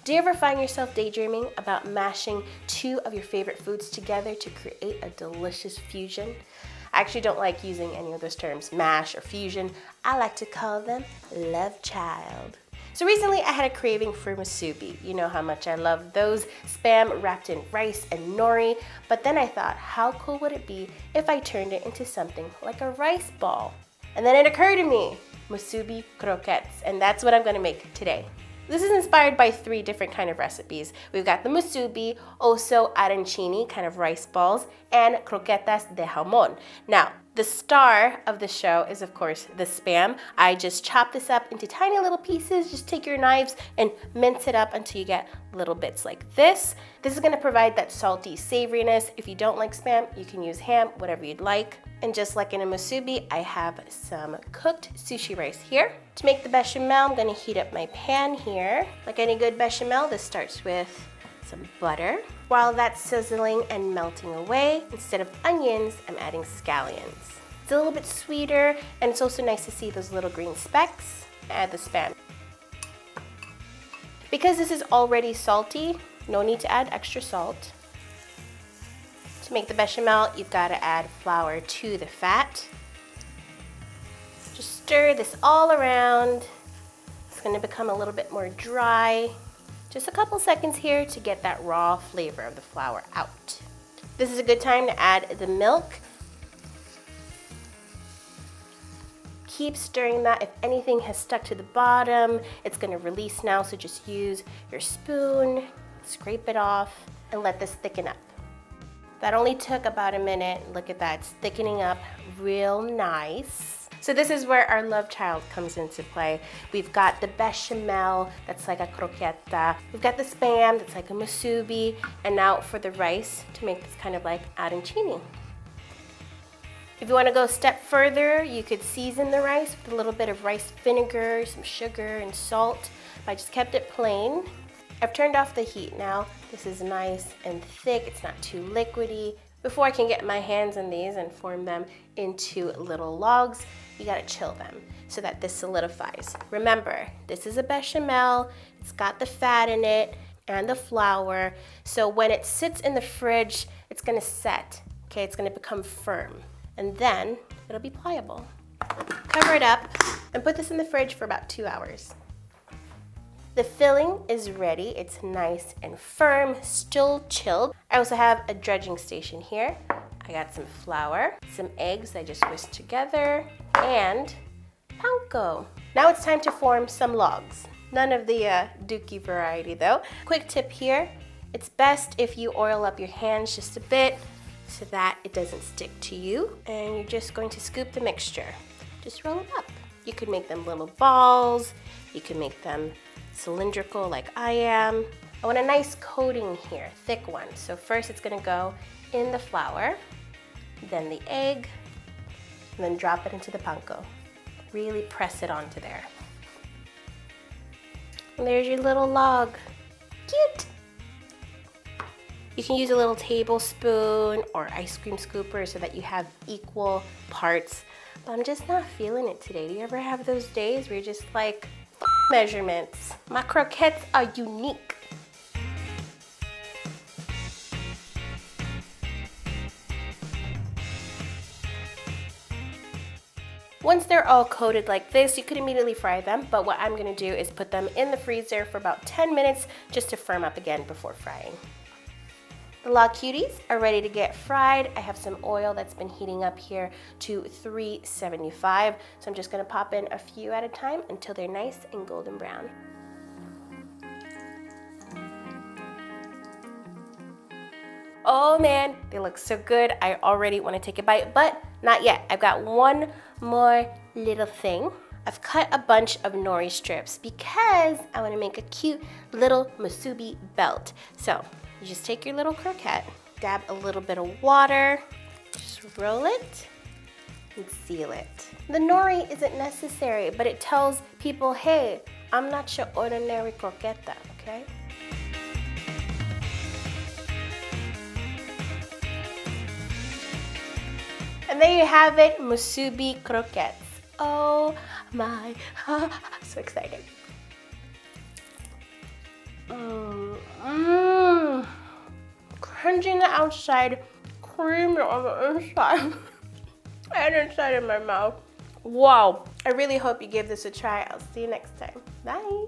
Do you ever find yourself daydreaming about mashing two of your favorite foods together to create a delicious fusion? I actually don't like using any of those terms, mash or fusion. I like to call them love child. So recently I had a craving for musubi. You know how much I love those, spam wrapped in rice and nori. But then I thought, how cool would it be if I turned it into something like a rice ball? And then it occurred to me, Musubi Croquettes, and that's what I'm gonna make today. This is inspired by 3 different kind of recipes. We've got the musubi, osso arancini, kind of rice balls, and croquetas de jamón. Now, the star of the show is, of course, the spam. I just chop this up into tiny little pieces. Just take your knives and mince it up until you get little bits like this. This is gonna provide that salty savoriness. If you don't like spam, you can use ham, whatever you'd like. And just like in a musubi, I have some cooked sushi rice here. To make the bechamel, I'm gonna heat up my pan here. Like any good bechamel, this starts with some butter. While that's sizzling and melting away, instead of onions, I'm adding scallions. It's a little bit sweeter, and it's also nice to see those little green specks. Add the spam. Because this is already salty, no need to add extra salt. To make the bechamel, you've got to add flour to the fat. Just stir this all around. It's going to become a little bit more dry. Just a couple seconds here to get that raw flavor of the flour out. This is a good time to add the milk. Keep stirring that. If anything has stuck to the bottom, it's going to release now, so just use your spoon, scrape it off, and let this thicken up. That only took about a minute. Look at that, it's thickening up real nice. So this is where our love child comes into play. We've got the bechamel, that's like a croqueta. We've got the spam, that's like a musubi. And now for the rice, to make this kind of like arancini. If you want to go a step further, you could season the rice with a little bit of rice vinegar, some sugar and salt. I just kept it plain. I've turned off the heat now. This is nice and thick, it's not too liquidy. Before I can get my hands on these and form them into little logs, you gotta chill them so that this solidifies. Remember, this is a bechamel, it's got the fat in it and the flour, so when it sits in the fridge, it's gonna set, okay? It's gonna become firm, and then it'll be pliable. Cover it up and put this in the fridge for about 2 hours. The filling is ready. It's nice and firm, still chilled. I also have a dredging station here. I got some flour, some eggs I just whisked together, and panko. Now it's time to form some logs. None of the dookie variety though. Quick tip here, it's best if you oil up your hands just a bit so that it doesn't stick to you. And you're just going to scoop the mixture. Just roll it up. You could make them little balls. You can make them cylindrical like I am. I want a nice coating here, thick one. So first it's gonna go in the flour, then the egg, and then drop it into the panko. Really press it onto there. And there's your little log. Cute! You can use a little tablespoon or ice cream scooper so that you have equal parts. But I'm just not feeling it today. Do you ever have those days where you're just like, measurements? My croquettes are unique. Once they're all coated like this, you could immediately fry them, but what I'm gonna do is put them in the freezer for about 10 minutes just to firm up again before frying. The log cuties are ready to get fried. I have some oil that's been heating up here to 375, so I'm just gonna pop in a few at a time until they're nice and golden brown. Oh man, they look so good. I already wanna take a bite, but not yet. I've got one more little thing. I've cut a bunch of nori strips because I wanna make a cute little musubi belt. So, you just take your little croquette, dab a little bit of water, just roll it, and seal it. The nori isn't necessary, but it tells people, hey, I'm not your ordinary croqueta, okay? And there you have it, Musubi Croquettes. Oh my, so excited. Crunchy on the outside, creamy on the inside, and inside of my mouth. Wow. I really hope you give this a try. I'll see you next time. Bye.